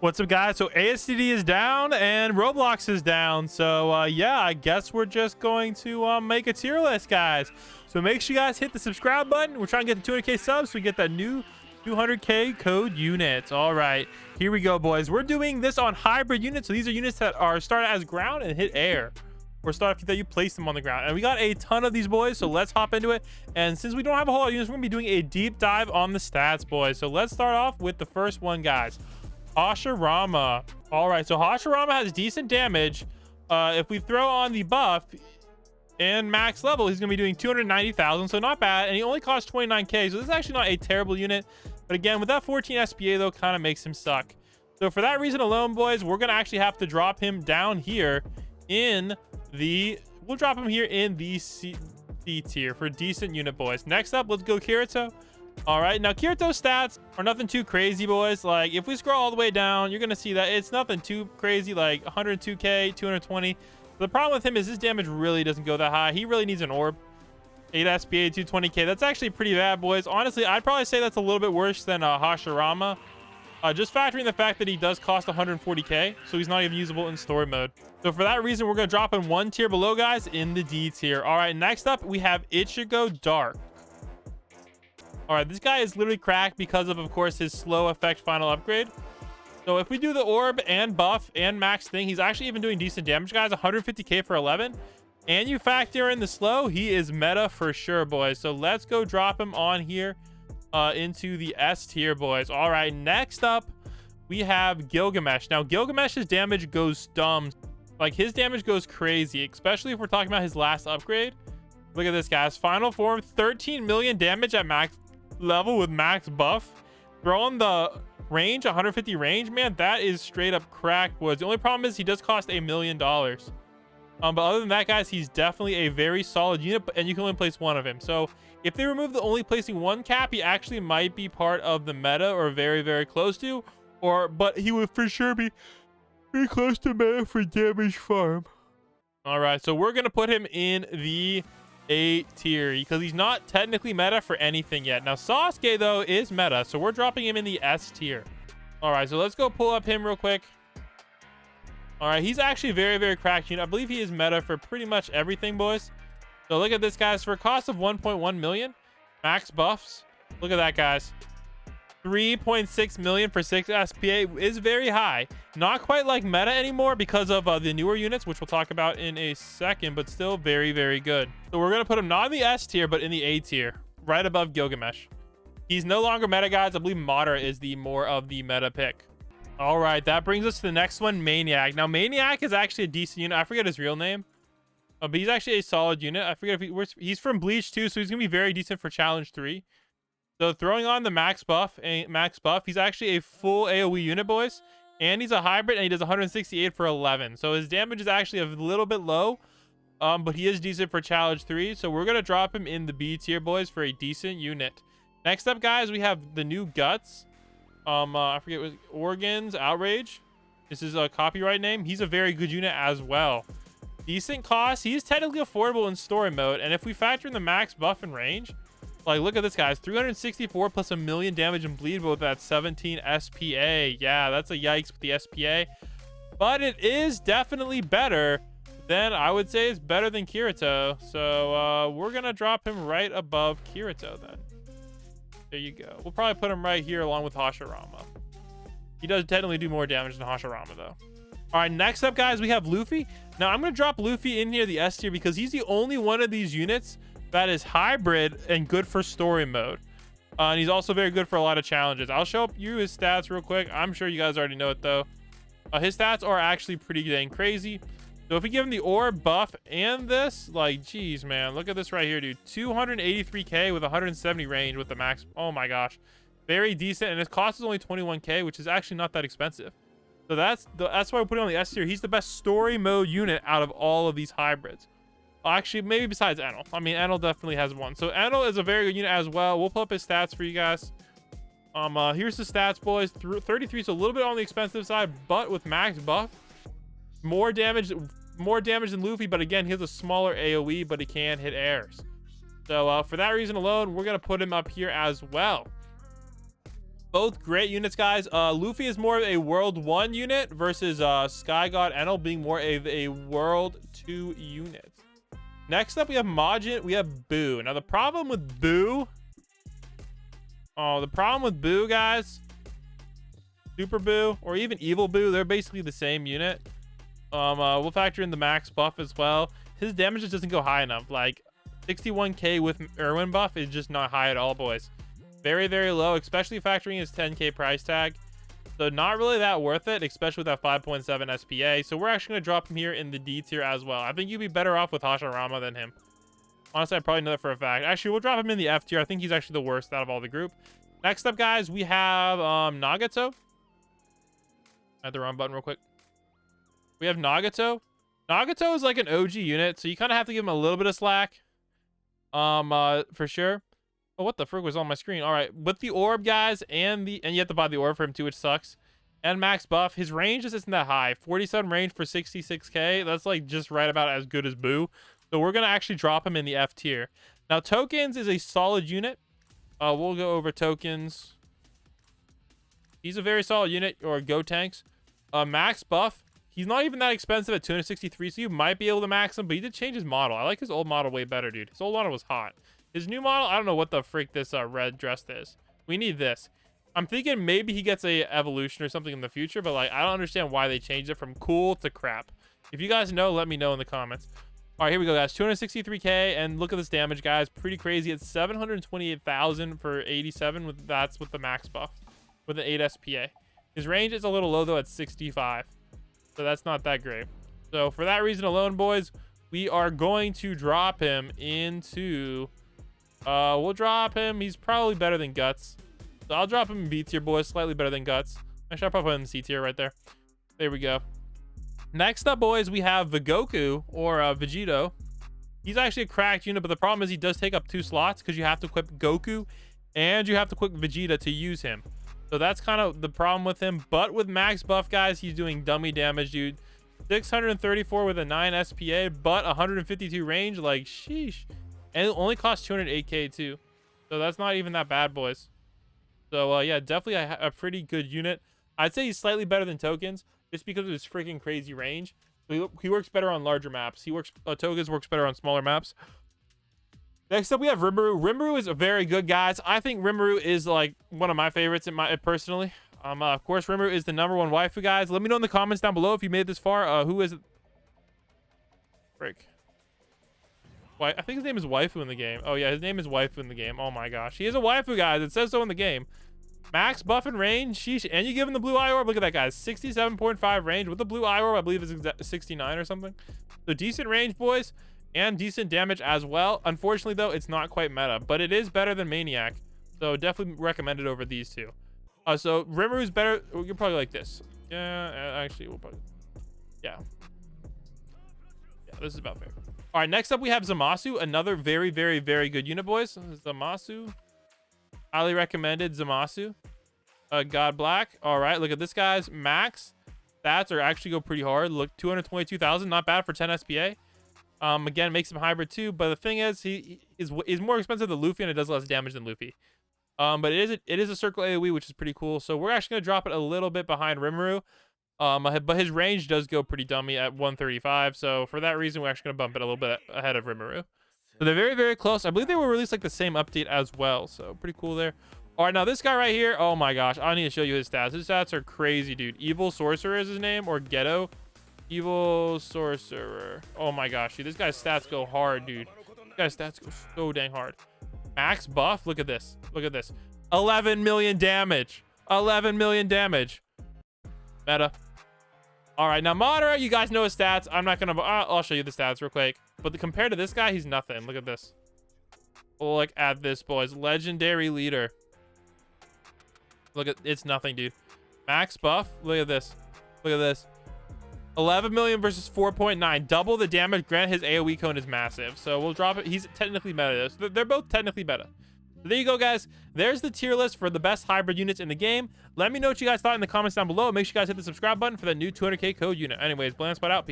What's up, guys? So Astd is down and Roblox is down. So yeah, I guess we're just going to make a tier list, guys. So make sure you guys hit the subscribe button. We're trying to get to 200k subs so we get that new 200k code units. All right, here we go, boys. We're doing this on hybrid units. So these are units that are started as ground and hit air, or start after that you place them on the ground. And we got a ton of these, boys, so let's hop into it. And since we don't have a whole lot of units, we're gonna be doing a deep dive on the stats, boys. So let's start off with the first one, guys. Asharama. All right, so Asharama has decent damage. If we throw on the buff and max level, he's gonna be doing 290,000, so not bad. And he only costs 29k, so this is actually not a terrible unit. But again, with that 14 SPA though, kind of makes him suck. So for that reason alone, boys, we're gonna actually have to drop him down here in the we'll drop him here in the C tier for decent unit, boys. Next up, let's go Kirito. All right, now Kirito's stats are nothing too crazy, boys. Like if we scroll all the way down, you're gonna see that it's nothing too crazy, like 102k, 220. The problem with him is his damage really doesn't go that high. He really needs an orb. 8 SPA, 220k. That's actually pretty bad, boys. Honestly, I'd probably say that's a little bit worse than Asharama. Just factoring the fact that he does cost 140k, so he's not even usable in story mode. So for that reason, we're gonna drop him one tier below, guys, in the D tier. All right, next up we have Ichigo Dark. All right, this guy is literally cracked because of course, his slow effect final upgrade. So if we do the orb and buff and max thing, he's actually even doing decent damage, guys. 150k for 11, and you factor in the slow, he is meta for sure, boys. So let's go drop him on here into the S tier, boys. All right, next up we have Gilgamesh. Now Gilgamesh's damage goes dumb. Like his damage goes crazy, especially if we're talking about his last upgrade. Look at this, guys. Final form, 13 million damage at max level with max buff. Throw on the range, 150 range, man, that is straight up crack, boys. The only problem is he does cost $1 million. But other than that, guys, he's definitely a very solid unit, and you can only place one of him. So if they remove the only placing one cap, he actually might be part of the meta, or very, very close to, but he would for sure be pretty close to meta for damage farm. All right, so we're gonna put him in the A tier because he's not technically meta for anything yet. Now Sasuke though is meta, so we're dropping him in the S tier. All right, so let's go pull up him real quick. All right, he's actually very, very cracked unit. I believe he is meta for pretty much everything, boys. So look at this, guys. For a cost of 1.1 million max buffs, look at that, guys. 3.6 million for 6 SPA is very high. Not quite like meta anymore because of the newer units, which we'll talk about in a second, but still very, very good. So we're gonna put him not in the S tier, but in the A tier, right above Gilgamesh. He's no longer meta, guys. I believe Madara is the more of the meta pick. All right, that brings us to the next one, Maniac. Now Maniac is actually a decent unit. I forget his real name, but he's actually a solid unit. I forget if he's from Bleach too, so he's gonna be very decent for Challenge 3. So throwing on the max buff, he's actually a full AoE unit, boys. And he's a hybrid, and he does 168 for 11. So his damage is actually a little bit low, but he is decent for Challenge 3. So we're going to drop him in the B tier, boys, for a decent unit. Next up, guys, we have the new Guts. I forget what Organs Outrage. This is a copyright name. He's a very good unit as well. Decent cost. He's technically affordable in story mode. And if we factor in the max buff and range, like, look at this, guys. 364 plus 1 million damage and bleed with that 17 SPA. Yeah, that's a yikes with the SPA. But it is definitely better than, I would say, it's better than Kirito. So we're going to drop him right above Kirito then. There you go. We'll probably put him right here along with Asharama. He does technically do more damage than Asharama, though. All right, next up, guys, we have Luffy. Now, I'm going to drop Luffy in here, the S tier, because he's the only one of these units that is hybrid and good for story mode. And he's also very good for a lot of challenges. I'll show you his stats real quick. I'm sure you guys already know it, though. His stats are actually pretty dang crazy. So if we give him the orb buff and this, like, geez, man, look at this right here, dude. 283k with 170 range with the max. Oh my gosh, very decent. And his cost is only 21k, which is actually not that expensive. So that's why we're putting on the S tier. He's the best story mode unit out of all of these hybrids. Actually, maybe besides Enel. I mean, Enel definitely has one. So Enel is a very good unit as well. We'll pull up his stats for you guys. Here's the stats, boys. 33, so a little bit on the expensive side, but with max buff, more damage than Luffy. But again, he has a smaller AoE, but he can hit airs. So for that reason alone, we're gonna put him up here as well. Both great units, guys. Luffy is more of a World 1 unit versus Sky God Enel being more of a World 2 unit. Next up, we have Majin. We have Boo. Now, the problem with Boo... guys, Super Boo, or even Evil Boo, they're basically the same unit. We'll factor in the max buff as well. His damage just doesn't go high enough. Like, 61k with Irwin buff is just not high at all, boys. Very, very low, especially factoring his 10k price tag. So not really that worth it, especially with that 5.7 SPA. So we're actually going to drop him here in the D tier as well. I think you'd be better off with Asharama than him. Honestly, I probably know that for a fact. Actually, we'll drop him in the F tier. I think he's actually the worst out of all the group. Next up, guys, we have Nagato. I had the wrong button real quick. We have Nagato. Nagato is like an OG unit, so you kind of have to give him a little bit of slack. For sure. Oh, what the frick was on my screen? All right, with the orb, guys, and you have to buy the orb for him too, which sucks. And max buff, his range just isn't that high. 47 range for 66k. That's like just right about as good as Boo. So we're gonna actually drop him in the F tier. Now, tokens is a solid unit. We'll go over tokens. He's a very solid unit, or Go Tanks. Max buff. He's not even that expensive at 263, so you might be able to max him, but he did change his model. I like his old model way better, dude. His old model was hot. His new model, I don't know what the freak this red dress is. We need this. I'm thinking maybe he gets a evolution or something in the future, but like I don't understand why they changed it from cool to crap. If you guys know, let me know in the comments. All right, here we go, guys. 263k, and look at this damage, guys. Pretty crazy. It's 728,000 for 87. That's with the max buff, with an 8 SPA. His range is a little low though at 65, so that's not that great. So for that reason alone, boys, we are going to drop him into. We'll drop him. He's probably better than Guts. So I'll drop him in B tier, boys. Slightly better than Guts. Actually, I'll probably put him in C tier right there. There we go. Next up, boys, we have Goku, or Vegito. He's actually a cracked unit, but the problem is he does take up 2 slots because you have to equip Goku and you have to equip Vegeta to use him. So that's kind of the problem with him. But with max buff, guys, he's doing dummy damage, dude. 634 with a 9 SPA, but 152 range. Like, sheesh. And it only costs 208k too. So that's not even that bad, boys. So, yeah, definitely a pretty good unit. I'd say he's slightly better than Tokens just because of his freaking crazy range. So he works better on larger maps. Tokens works better on smaller maps. Next up, we have Rimuru. Rimuru is very good, guys. I think Rimuru is like one of my favorites personally. Of course, Rimuru is the #1 waifu, guys. Let me know in the comments down below if you made it this far. Who is it? Frick. I think his name is Waifu in the game. Oh, yeah, his name is Waifu in the game. Oh, my gosh. He is a waifu, guys. It says so in the game. Max buff and range. Sheesh. And you give him the blue eye orb. Look at that, guys. 67.5 range. With the blue eye orb, I believe it's 69 or something. So decent range, boys. And decent damage as well. Unfortunately, though, it's not quite meta. But it is better than Maniac. So definitely recommend it over these two. So Rimuru's better. You're probably like this. Yeah, actually, we'll probably... Yeah. Yeah, this is about fair. All right, next up we have Zamasu, another very, very, very good unit, boys. Zamasu, highly recommended. Zamasu, God Black. All right, look at this, guys. Max stats are actually go pretty hard. Look, 222,000, not bad for 10 SPA. Again, makes him hybrid too, but the thing is, he is more expensive than Luffy, and it does less damage than Luffy. But it is a circle AoE, which is pretty cool. So we're actually gonna drop it a little bit behind Rimuru. But his range does go pretty dummy at 135. So for that reason, we're actually going to bump it a little bit ahead of Rimuru. So they're very, very close. I believe they will release like the same update as well. So pretty cool there. All right, now this guy right here. Oh my gosh. I need to show you his stats. His stats are crazy, dude. Evil Sorcerer is his name, or Ghetto. Evil Sorcerer. Oh my gosh, dude. This guy's stats go hard, dude. This guy's stats go so dang hard. Max buff. Look at this. Look at this. 11 million damage. 11 million damage. Meta. All right, now Madara, you guys know his stats. I'm not gonna. I'll show you the stats real quick. But compared to this guy, he's nothing. Look at this. Look at this, boys. Legendary leader. Look at it's nothing, dude. Max buff. Look at this. Look at this. 11 million versus 4.9. Double the damage. Grant his AoE cone is massive. So we'll drop it. He's technically meta. They're both technically meta. So there you go, guys. There's the tier list for the best hybrid units in the game. Let me know what you guys thought in the comments down below. Make sure you guys hit the subscribe button for the new 200k code unit. Anyways, Bland Spot out. Peace.